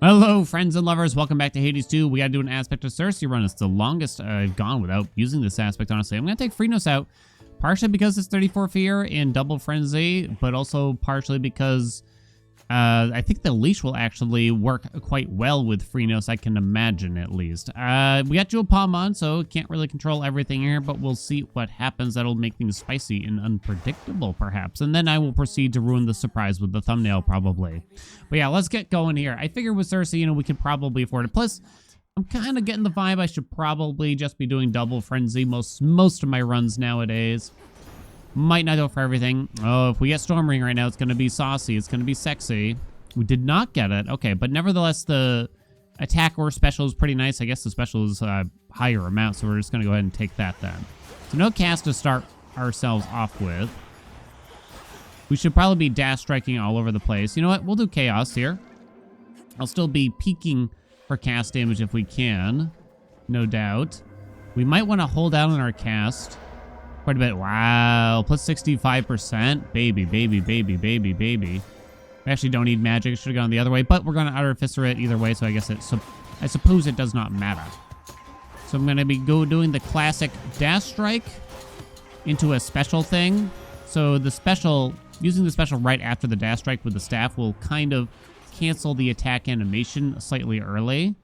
Hello, friends and lovers. Welcome back to Hades 2. We got to do an aspect of Cersei run. It's the longest I've gone without using this aspect, honestly. I'm going to take Chronos out, partially because it's 34 Fear and Double Frenzy, but also partially because I think the leash will actually work quite well with Chronos, I can imagine, at least. We got Jewel Palm on, so can't really control everything here, but we'll see what happens. That'll make things spicy and unpredictable, perhaps. And then I will proceed to ruin the surprise with the thumbnail, probably. But yeah, let's get going here. I figure with Cersei, we could probably afford it. Plus, I'm kind of getting the vibe I should probably just be doing Double Frenzy most of my runs nowadays. Might not go for everything. Oh, if we get Storm Ring right now, it's going to be saucy. It's going to be sexy. We did not get it. Okay, but nevertheless, the attack or special is pretty nice. I guess the special is a higher amount, so we're just going to go ahead and take that then. So no cast to start ourselves off with. We should probably be dash striking all over the place. You know what? We'll do Chaos here. I'll still be peeking for cast damage if we can. No doubt. We might want to hold out on our cast quite a bit. Wow, plus 65%. Baby, baby, baby, baby, baby. We actually don't need magic. It should have gone the other way, but we're going to Artificer it either way, so I guess I suppose it does not matter. So I'm going to be doing the classic dash strike into a special thing. So the special, using the special right after the dash strike with the staff will kind of cancel the attack animation slightly early.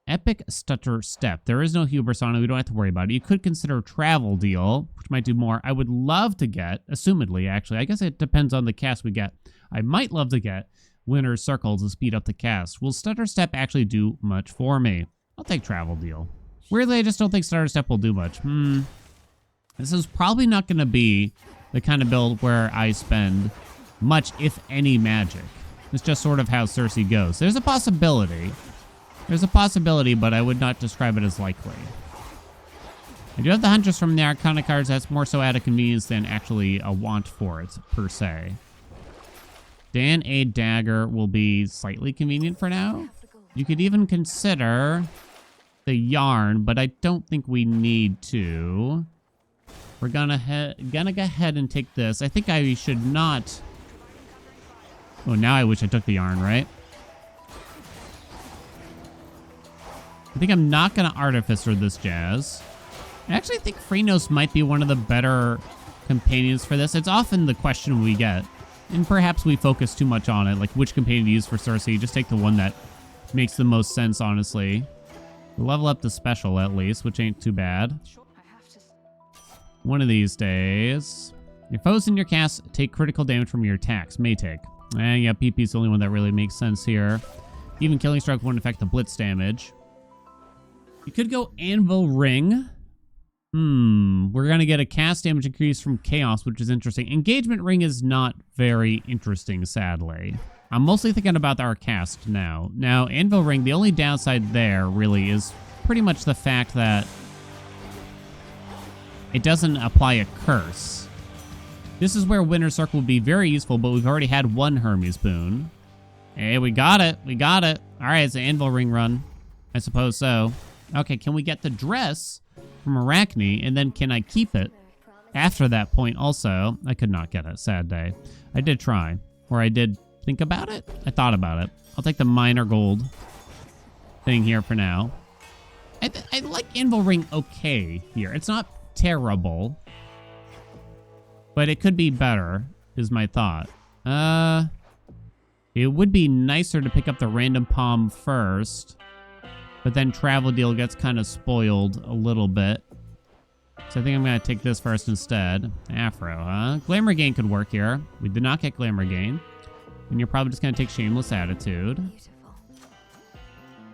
Epic Stutter Step. There is no hubris on it. We don't have to worry about it. You could consider Travel Deal, which might do more. I would love to get, assumedly, actually. I guess it depends on the cast we get. I might love to get Winner's Circle to speed up the cast. Will Stutter Step actually do much for me? I'll take Travel Deal. Weirdly, I just don't think Stutter Step will do much. This is probably not going to be the kind of build where I spend much, if any, magic. It's just sort of how Cersei goes. There's a possibility. There's a possibility, but I would not describe it as likely. I do have the Huntress from the Arcana cards. That's more so out of convenience than actually a want for it, per se. Dan A. Dagger will be slightly convenient for now. You could even consider the Yarn, but I don't think we need to. We're gonna go ahead and take this. I think I should not... Oh, now I wish I took the Yarn, right? I think I'm not going to Artificer this jazz. I actually think Chronos might be one of the better companions for this. It's often the question we get, and perhaps we focus too much on it, like which companion to use for Cersei. Just take the one that makes the most sense, honestly. We'll level up the special, at least, which ain't too bad. One of these days. Your foes in your cast take critical damage from your attacks. May take. Yeah, PP's the only one that really makes sense here. Even Killing Stroke won't affect the Blitz damage. You could go Anvil Ring. We're going to get a cast damage increase from Chaos, which is interesting. Engagement Ring is not very interesting, sadly. I'm mostly thinking about our cast now. Now, Anvil Ring, the only downside there, really, is pretty much the fact that it doesn't apply a curse. This is where Winner's Circle would be very useful, but we've already had one Hermes boon. Hey, we got it. We got it. All right, it's an Anvil Ring run. I suppose so. Okay, can we get the dress from Arachne, and then can I keep it after that point also? I could not get it. Sad day. I did try, or I did think about it. I thought about it. I'll take the minor gold thing here for now. I like Anvil Ring okay here. It's not terrible, but it could be better, is my thought. It would be nicer to pick up the random palm first, but then Travel Deal gets kind of spoiled a little bit. So I think I'm going to take this first instead. Afro, huh? Glamour Gain could work here. We did not get Glamour Gain. And you're probably just going to take Shameless Attitude. Beautiful.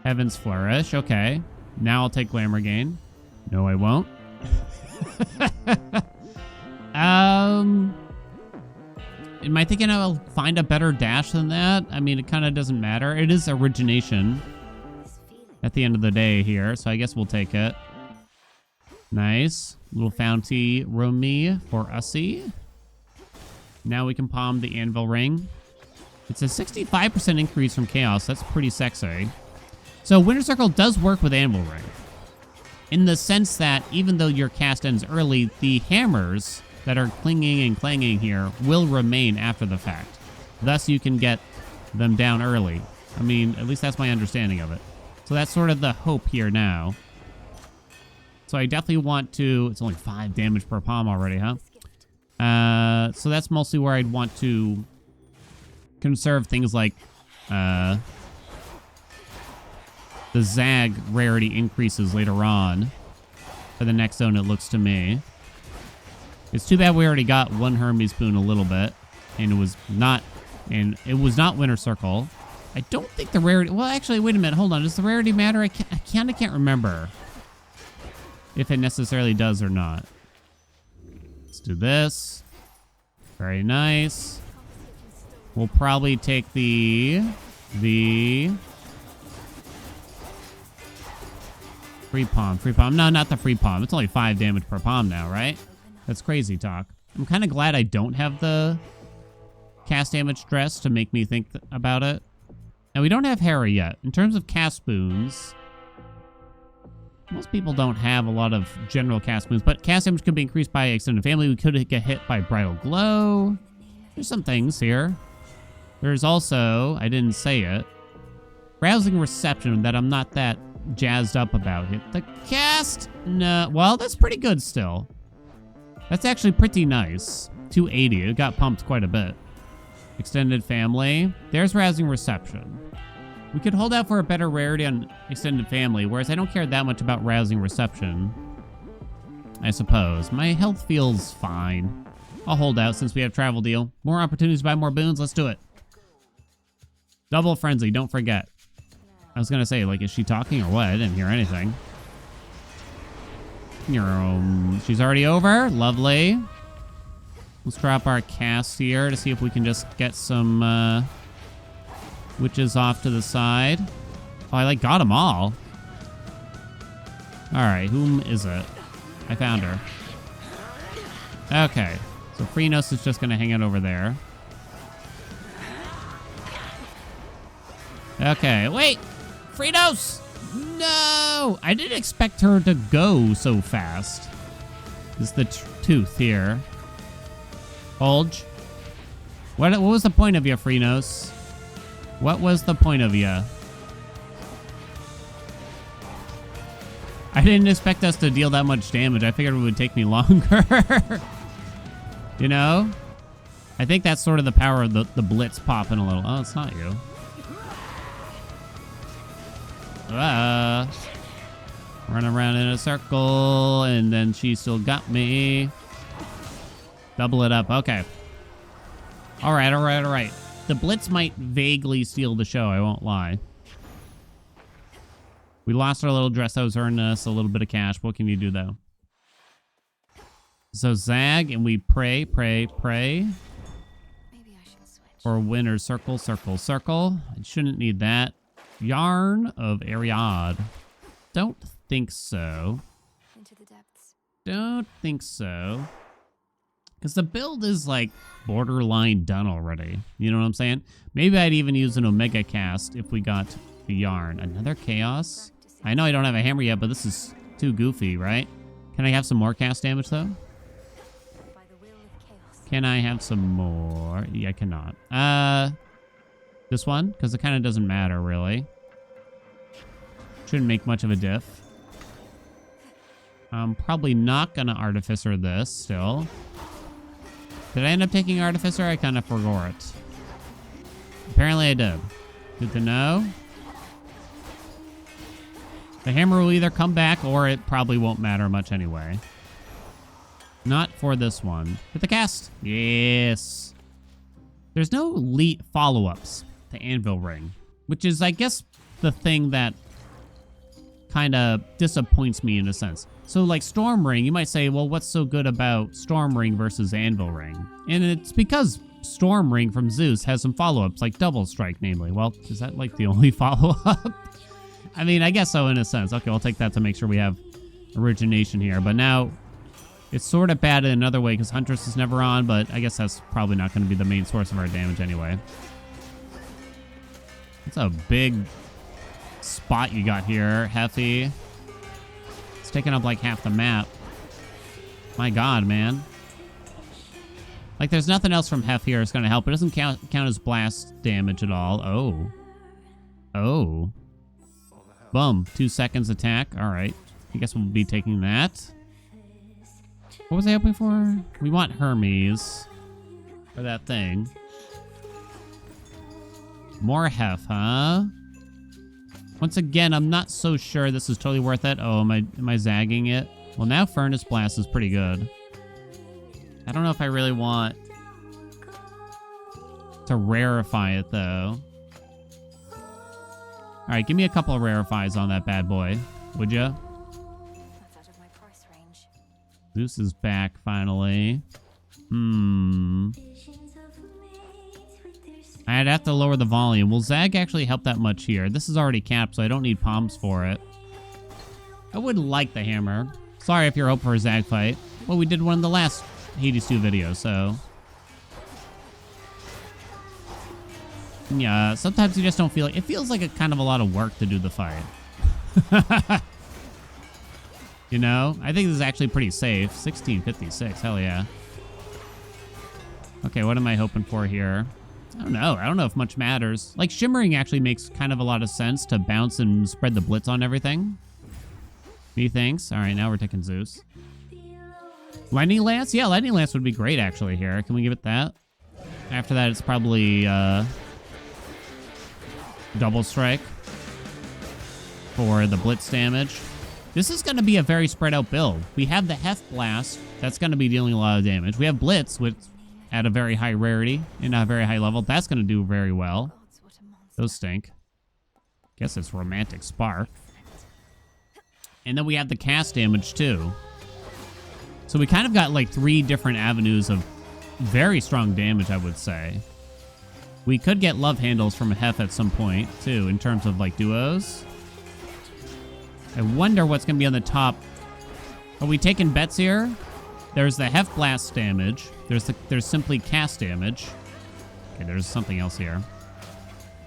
Heaven's Flourish. Okay. Now I'll take Glamour Gain. No, I won't. Am I thinking I'll find a better dash than that? I mean, it kind of doesn't matter. It is Origination at the end of the day here, so I guess we'll take it. Nice. Little Founty Romy for Ussie. Now we can palm the Anvil Ring. It's a 65% increase from Chaos. That's pretty sexy. So Winner's Circle does work with Anvil Ring, in the sense that even though your cast ends early, the hammers that are clinging and clanging here will remain after the fact. Thus, you can get them down early. I mean, at least that's my understanding of it. So that's sort of the hope here now. So I definitely want to... It's only 5 damage per palm already, huh? So that's mostly where I'd want to conserve things like the Zag rarity increases later on for the next zone, it looks to me. It's too bad we already got one Hermes boon a little bit, and it was not Winter Circle. I don't think the rarity... Well, actually, wait a minute. Hold on. Does the rarity matter? I kind of can't remember if it necessarily does or not. Let's do this. Very nice. We'll probably take the free palm. Free palm. No, not the free palm. It's only 5 damage per palm now, right? That's crazy talk. I'm kind of glad I don't have the cast damage stress to make me think about it. Now, we don't have Hera yet. In terms of cast boons, most people don't have a lot of general cast boons, but cast damage could be increased by extended family. We could get hit by Bridal Glow. There's some things here. There's also, I didn't say it, Rousing Reception that I'm not that jazzed up about. Hit the cast? No. Well, that's pretty good still. That's actually pretty nice. 280. It got pumped quite a bit. Extended family. There's Rousing Reception. We could hold out for a better rarity on extended family, whereas I don't care that much about Rousing Reception, I suppose. My health feels fine. I'll hold out since we have travel deal. More opportunities to buy more boons. Let's do it. Double Frenzy. Don't forget. I was going to say, like, is she talking or what? I didn't hear anything. She's already over. Lovely. Let's drop our cast here to see if we can just get some witches off to the side. Oh, I got them all. All right, whom is it? I found her. Okay, so Chronos is just going to hang out over there. Okay, wait! Chronos! No! I didn't expect her to go so fast. This is the tooth here. Hold. What was the point of you, Chronos? What was the point of you? I didn't expect us to deal that much damage. I figured it would take me longer. You know? I think that's sort of the power of the blitz popping a little. Oh, it's not you. Run around in a circle, and then she still got me. Double it up. Okay. All right. The blitz might vaguely steal the show, I won't lie. We lost our little dress that was earning us a little bit of cash. What can you do, though? So Zag, and we pray. Maybe I should switch. For winner, circle. I shouldn't need that. Yarn of Ariad. Don't think so. Into the depths. Don't think so. Because the build is like borderline done already. You know what I'm saying? Maybe I'd even use an Omega cast if we got the yarn. Another chaos? I know I don't have a hammer yet, but this is too goofy, right? Can I have some more cast damage though? By the will of chaos. Can I have some more? Yeah, I cannot. This one? Because it kind of doesn't matter, really. Shouldn't make much of a diff. I'm probably not going to Artificer this still. Did I end up taking Artificer? I kind of forgot it. Apparently I did. Good to know. The hammer will either come back or it probably won't matter much anyway. Not for this one. Hit the cast. Yes. There's no elite follow-ups to Anvil Ring, which is, I guess, the thing that kind of disappoints me in a sense. So, like Storm Ring, you might say, well, what's so good about Storm Ring versus Anvil Ring? And it's because Storm Ring from Zeus has some follow-ups, like Double Strike, namely. Well, is that, like, the only follow-up? I mean, I guess so in a sense. Okay, I'll take that to make sure we have origination here. But now, it's sort of bad in another way because Huntress is never on, but I guess that's probably not going to be the main source of our damage anyway. It's a big spot you got here, Heffy. It's taking up like half the map. My God, man. Like, there's nothing else from Hef here that's going to help. It doesn't count as blast damage at all. Oh. Oh. Boom. 2 seconds attack. All right. I guess we'll be taking that. What was I hoping for? We want Hermes. For that thing. More hef, huh? Once again, I'm not so sure this is totally worth it. Oh, am I zagging it? Well, now Furnace Blast is pretty good. I don't know if I really want to rarefy it, though. All right, give me a couple of rarefies on that bad boy, would ya? That's out of my price range. Zeus is back, finally. I'd have to lower the volume. Will Zag actually help that much here? This is already capped, so I don't need palms for it. I would like the hammer. Sorry if you're hoping for a Zag fight. Well, we did one in the last Hades 2 video, so... yeah, sometimes you just don't feel like... it feels like a kind of a lot of work to do the fight. You know? I think this is actually pretty safe. 1656, hell yeah. Okay, what am I hoping for here? I don't know. I don't know if much matters. Like, Shimmering actually makes kind of a lot of sense to bounce and spread the blitz on everything. Methinks. All right, now we're taking Zeus. Lightning Lance? Yeah, Lightning Lance would be great, actually, here. Can we give it that? After that, it's probably Double Strike for the blitz damage. This is going to be a very spread out build. We have the Hef Blast. That's going to be dealing a lot of damage. We have Blitz, which at a very high rarity and a very high level. That's going to do very well. Those stink. Guess it's Romantic Spark. And then we have the cast damage, too. So we kind of got like 3 different avenues of very strong damage, I would say. We could get love handles from a Hef at some point, too, in terms of like duos. I wonder what's going to be on the top. Are we taking bets here? There's the Hef Blast damage. There's simply cast damage. Okay, there's something else here.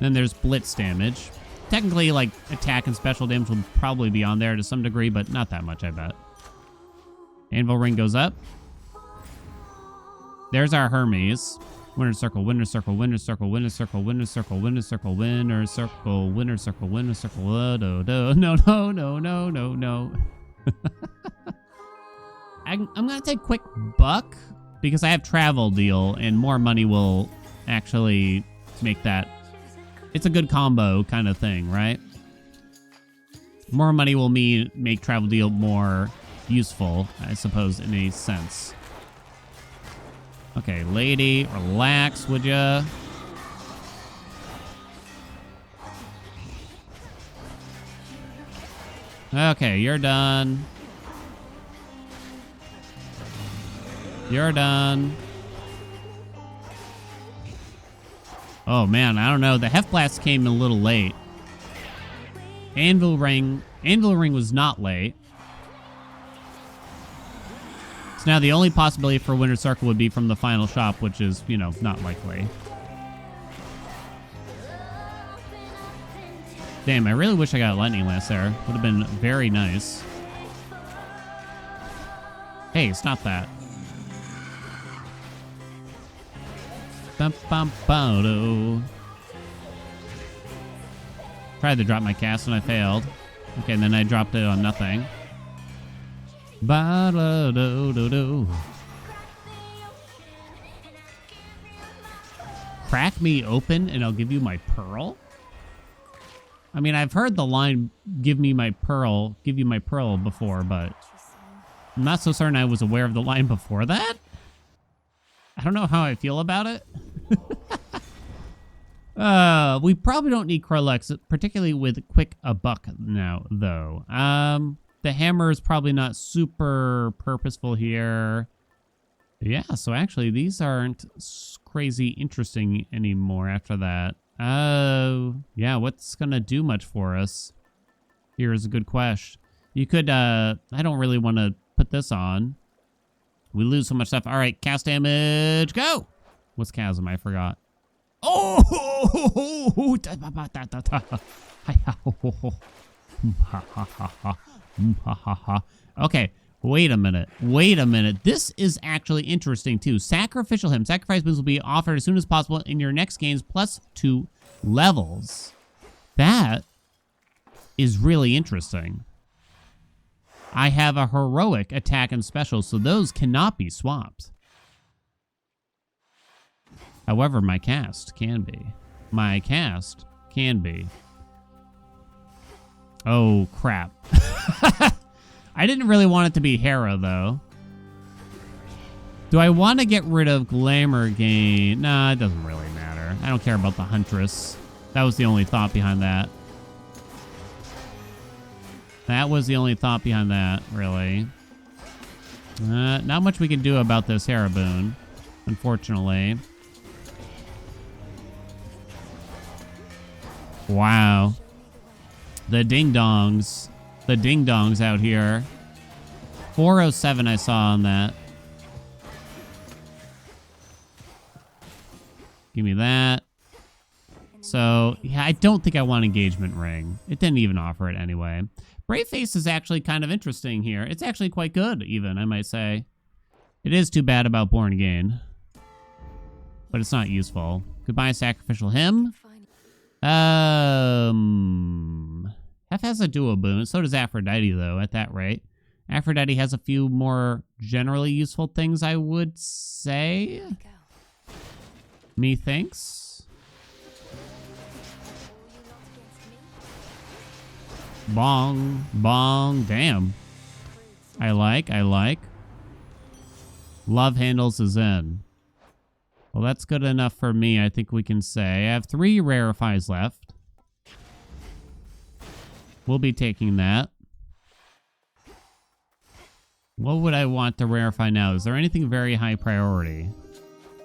Then there's Blitz damage. Technically, like, attack and special damage will probably be on there to some degree, but not that much, I bet. Anvil Ring goes up. There's our Hermes. Winner circle, winner circle, winner circle, winner circle, winner circle, winner circle, winner circle, winner circle, winner circle, no, no, no, no, no, no, no. I'm gonna take quick buck because I have travel deal and more money will actually make that. It's a good combo kind of thing, right? More money will make travel deal more useful, I suppose, in a sense. Okay, lady, relax, would ya? Okay, you're done. You're done. Oh, man, I don't know. The Hef Blast came a little late. Anvil Ring was not late. So now the only possibility for Winter Circle would be from the final shop, which is, you know, not likely. Damn, I really wish I got a Lightning Lance there. Would have been very nice. Hey, stop that. Tried to drop my cast and I failed. Okay, and then I dropped it on nothing. Ba-da-do-do-do. Crack me open and I'll give you my pearl? I mean, I've heard the line, give me my pearl, give you my pearl before, but I'm not so certain I was aware of the line before that. I don't know how I feel about it. We probably don't need Crolex, particularly with quick a buck now, though. The hammer is probably not super purposeful here. Yeah, so actually these aren't crazy interesting anymore after that. Yeah, what's gonna do much for us? Here is a good question. You could, I don't really want to put this on. We lose so much stuff. All right, cast damage, go! What's chasm? I forgot. Oh! Okay, wait a minute. Wait a minute. This is actually interesting, too. Sacrificial Hymn. Sacrifice moves will be offered as soon as possible in your next game's +2 levels. That is really interesting. I have a heroic attack and special, so those cannot be swapped. However, my cast can be. My cast can be. Oh, crap. I didn't really want it to be Hera, though. Do I want to get rid of Glamour Gain? Nah, it doesn't really matter. I don't care about the Huntress. That was the only thought behind that. That was the only thought behind that, really. Not much we can do about this Hera boon, unfortunately. Wow. The ding-dongs. The ding-dongs out here. 407 I saw on that. Give me that. So, yeah, I don't think I want Engagement Ring. It didn't even offer it anyway. Brave Face is actually kind of interesting here. It's actually quite good, even, I might say. It is too bad about Born Again. But it's not useful. Goodbye, Sacrificial Hymn. Hef has a duo boon. So does Aphrodite, though, at that rate. Aphrodite has a few more generally useful things, I would say. Methinks. Bong. Bong. Damn. I like. Love Handles is in. Well, that's good enough for me, I think we can say. I have 3 Rarefies left. We'll be taking that. What would I want to rarefy now? Is there anything very high priority?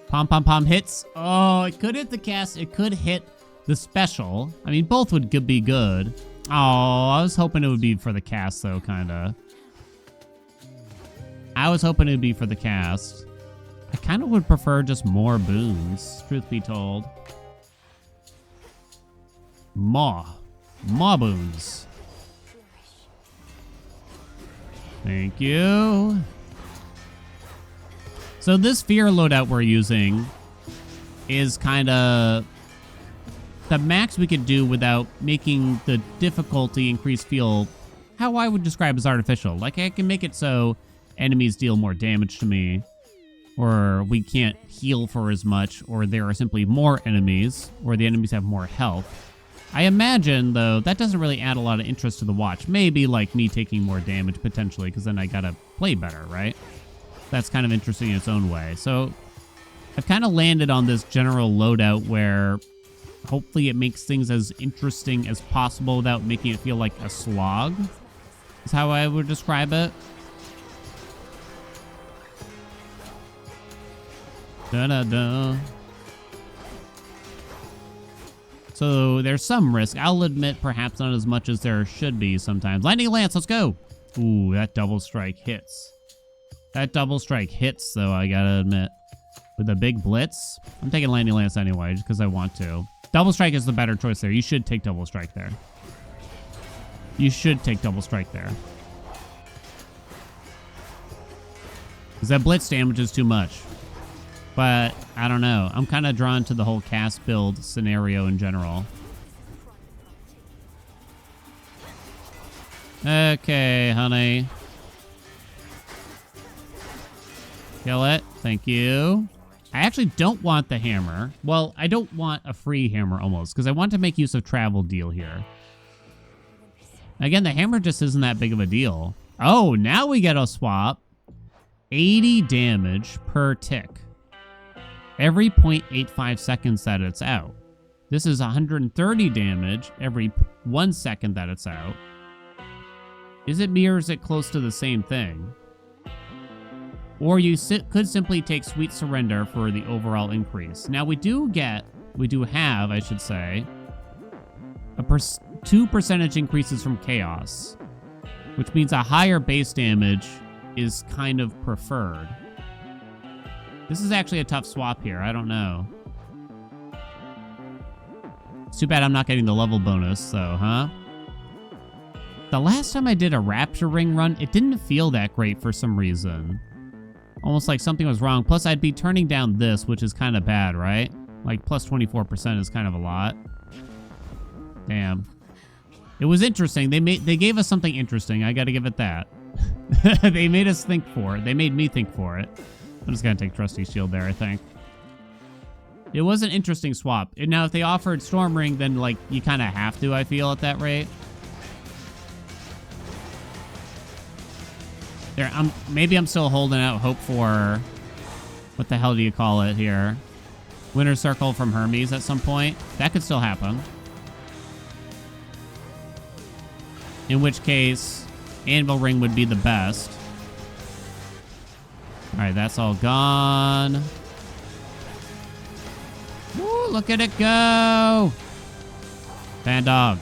Pom Pom Pom hits. Oh, it could hit the cast. It could hit the special. I mean, both would be good. Oh, I was hoping it would be for the cast, though, kind of. I was hoping it would be for the cast. I kind of would prefer just more boons, truth be told. More boons. Thank you. So this fear loadout we're using is kind of the max we could do without making the difficulty increase feel how I would describe as artificial. Like, I can make it so enemies deal more damage to me, or we can't heal for as much, or there are simply more enemies, or the enemies have more health. I imagine, though, that doesn't really add a lot of interest to the watch. Maybe, like, me taking more damage, potentially, because then I gotta play better, right? That's kind of interesting in its own way. So, I've kind of landed on this general loadout where hopefully it makes things as interesting as possible without making it feel like a slog, is how I would describe it. Da-da-da. So there's some risk. I'll admit perhaps not as much as there should be sometimes. Lightning Lance, let's go. Ooh, that double strike hits. That double strike hits, though, I gotta admit. With a big blitz, I'm taking Lightning Lance anyway, just because I want to. Double strike is the better choice there. You should take double strike there. You should take double strike there. Because that blitz damage is too much. But, I don't know. I'm kind of drawn to the whole cast build scenario in general. Okay, honey. Kill it. Thank you. I actually don't want the hammer. Well, I don't want a free hammer almost, because I want to make use of travel deal here. Again, the hammer just isn't that big of a deal. Oh, now we get a swap. 80 damage per tick. Every 0.85 seconds that it's out. This is 130 damage every 1 second that it's out. Is it me or is it close to the same thing? Or you could simply take Sweet Surrender for the overall increase. Now we do have, I should say, 2 percentage increases from Chaos, which means a higher base damage is kind of preferred. This is actually a tough swap here. I don't know. It's too bad I'm not getting the level bonus, though, huh? The last time I did a Rapture Ring run, it didn't feel that great for some reason. Almost like something was wrong. Plus, I'd be turning down this, which is kind of bad, right? Like, plus 24% is kind of a lot. Damn. It was interesting. They gave us something interesting. I got to give it that. They made us think for it. They made me think for it. I'm just gonna take Trusty Shield there, I think. It was an interesting swap. And now, if they offered Storm Ring, then, like, you kind of have to, I feel, at that rate. There, maybe I'm still holding out hope for... What the hell do you call it here? Winter Circle from Hermes at some point. That could still happen. In which case, Anvil Ring would be the best. Alright, that's all gone. Woo, look at it go! Bad dog.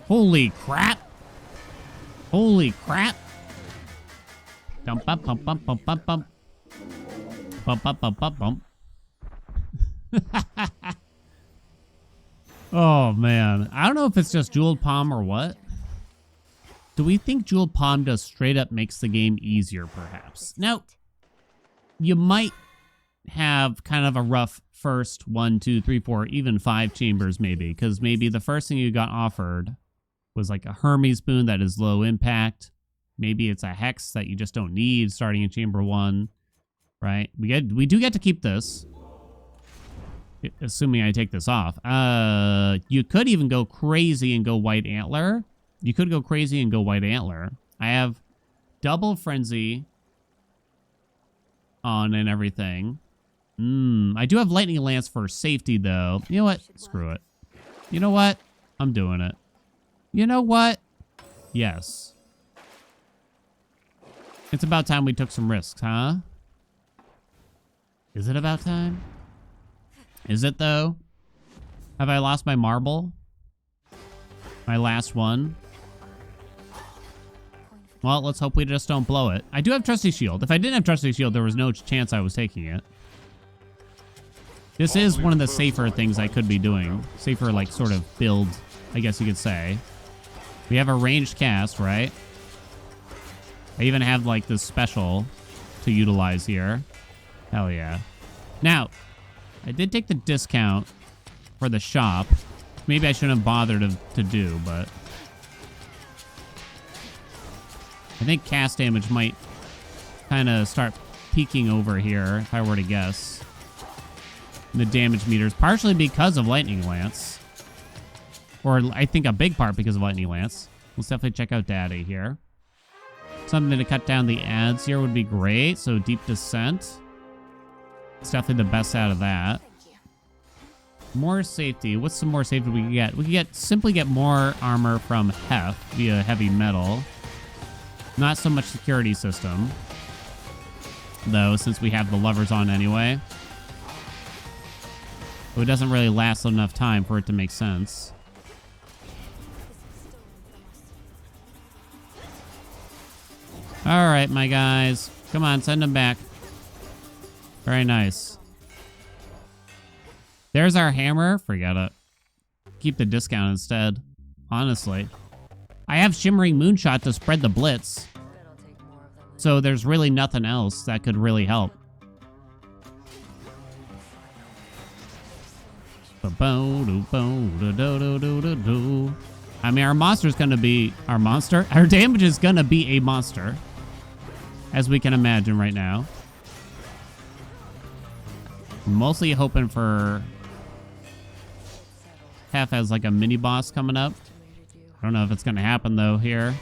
Holy crap! Holy crap! Bump, bump, bump, bump, bump, bump, bump. Bump, bump, bump, bump, bump. Oh, man. I don't know if it's just Jeweled Palm or what. Do we think Jeweled Palm just straight up makes the game easier, perhaps? Now, you might have kind of a rough first 1, 2, 3, 4, even 5 chambers, maybe. Because maybe the first thing you got offered was like a Hermes boon that is low impact. Maybe it's a Hex that you just don't need starting in Chamber 1. Right? We do get to keep this. Assuming I take this off. You could even go crazy and go White Antler. You could go crazy and go White Antler. I have double Frenzy on and everything. I do have Lightning Lance for safety, though. You know what? Screw it. You know what? I'm doing it. You know what? Yes. It's about time we took some risks, huh? Is it about time? Is it, though? Have I lost my marble? My last one? Well, let's hope we just don't blow it. I do have Trusty Shield. If I didn't have Trusty Shield, there was no chance I was taking it. This is one of the safer things I could be doing. Safer, like, sort of build, I guess you could say. We have a ranged cast, right? I even have, like, this special to utilize here. Hell yeah. Now, I did take the discount for the shop. Maybe I shouldn't have bothered to do, but... I think cast damage might kind of start peaking over here, if I were to guess. The damage meters, partially because of Lightning Lance. Or I think a big part because of Lightning Lance. Let's definitely check out Daddy here. Something to cut down the ads here would be great. So Deep Descent. It's definitely the best out of that. More safety. What's some more safety we can get? We can simply get more armor from Hef via heavy metal. Not so much security system, though, since we have the levers on anyway. It doesn't really last enough time for it to make sense. All right, my guys. Come on, send them back. Very nice. There's our hammer. Forget it. Keep the discount instead. Honestly. I have Shimmering Moonshot to spread the blitz. So there's really nothing else that could really help. I mean, our monster's gonna be... Our monster? Our damage is gonna be a monster. As we can imagine right now. Mostly hoping for... Hef has like a mini boss coming up. I don't know if it's gonna happen though here.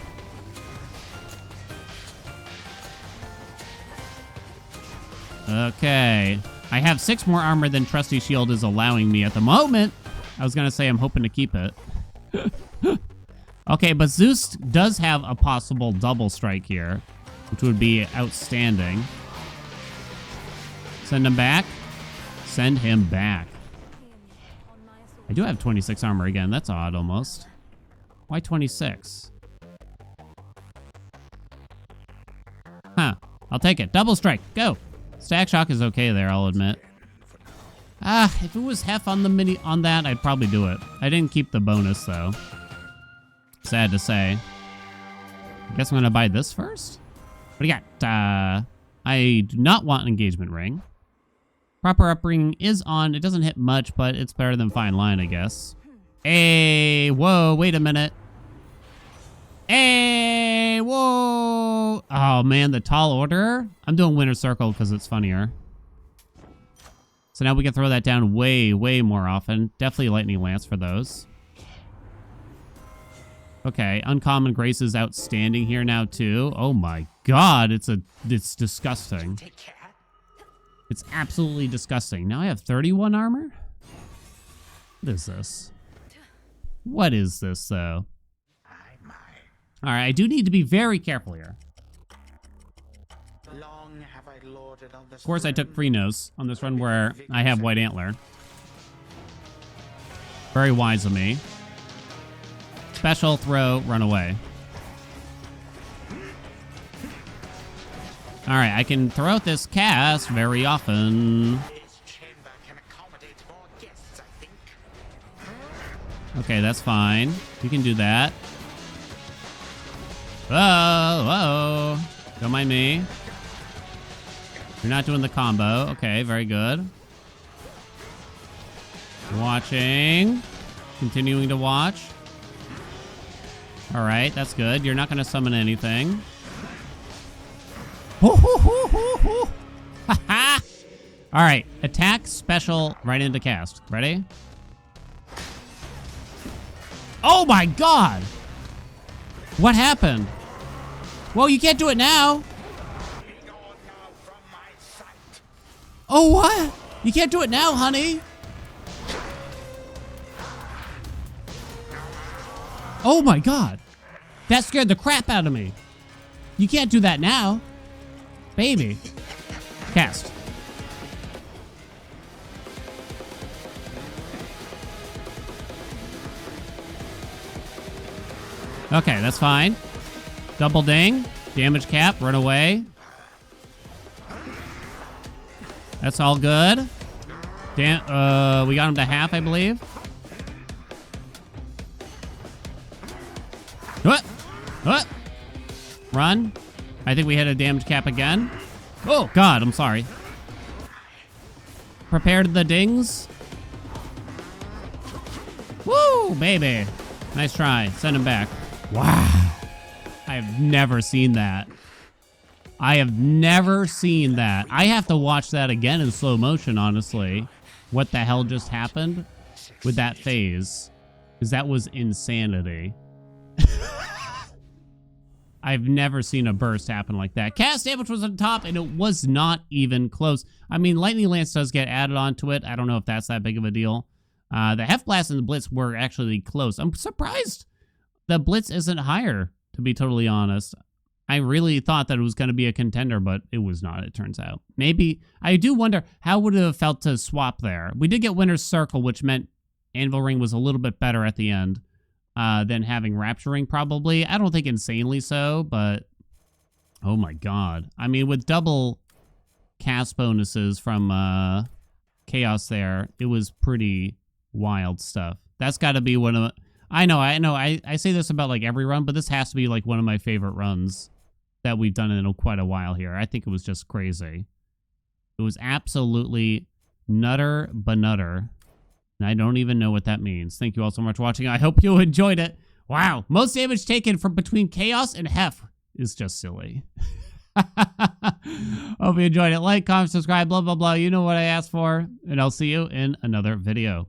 Okay. I have 6 more armor than Trusty Shield is allowing me at the moment. I was gonna say I'm hoping to keep it. Okay, but Zeus does have a possible double strike here, which would be outstanding. Send him back. Send him back. I do have 26 armor again. That's odd almost. Why 26? Huh. I'll take it. Double strike. Go. Stack shock is okay there, I'll admit. If it was Hef on the on that, I'd probably do it. I didn't keep the bonus though. Sad to say. I guess I'm gonna buy this first. What do you got? I do not want an engagement ring. Proper upbringing is on. It doesn't hit much, but it's better than fine line, I guess. Hey, whoa, wait a minute. Hey, whoa. Oh, man, the tall order. I'm doing winner circle because it's funnier. So now we can throw that down way, way more often. Definitely lightning lance for those. Okay, uncommon grace is outstanding here now too. Oh my god, it's disgusting. It's absolutely disgusting. Now I have 31 armor? What is this? What is this though? Alright, I do need to be very careful here. Of course I took Chronos on this run where I have white antler. Very wise of me. Special, throw, run away. Alright, I can throw out this cast very often. Okay, that's fine. You can do that. Whoa, whoa. Don't mind me. You're not doing the combo. Okay, very good. Watching. Continuing to watch. All right, that's good. You're not going to summon anything. All right, attack, special, right into cast. Ready? Oh my god! What happened? Well, you can't do it now. Oh, what? You can't do it now, honey. Oh my god. That scared the crap out of me. You can't do that now. Baby. Cast. Okay, that's fine. Double ding. Damage cap. Run away. That's all good. We got him to half, I believe. What? What? Run. I think we hit a damage cap again. Oh, God, I'm sorry. Prepared the dings. Woo, baby. Nice try. Send him back. Wow. I have never seen that. I have never seen that. I have to watch that again in slow motion, honestly. What the hell just happened with that phase? Because that was insanity. I've never seen a burst happen like that. Cast damage was on top, and it was not even close. I mean, Lightning Lance does get added onto it. I don't know if that's that big of a deal. The Heft Blast and the Blitz were actually close. I'm surprised the Blitz isn't higher, to be totally honest. I really thought that it was going to be a contender, but it was not, it turns out. Maybe, I do wonder, how would it have felt to swap there? We did get Winner's Circle, which meant Anvil Ring was a little bit better at the end than having Rapture Ring, probably. I don't think insanely so, but oh my god. I mean, with double cast bonuses from Chaos there, it was pretty wild stuff. That's got to be one of... I know. I say this about like every run, but this has to be like one of my favorite runs that we've done in quite a while here. I think it was just crazy. It was absolutely nutter banutter. And I don't even know what that means. Thank you all so much for watching. I hope you enjoyed it. Wow. Most damage taken from between Chaos and Hef is just silly. Hope you enjoyed it. Like, comment, subscribe, blah, blah, blah. You know what I asked for. And I'll see you in another video.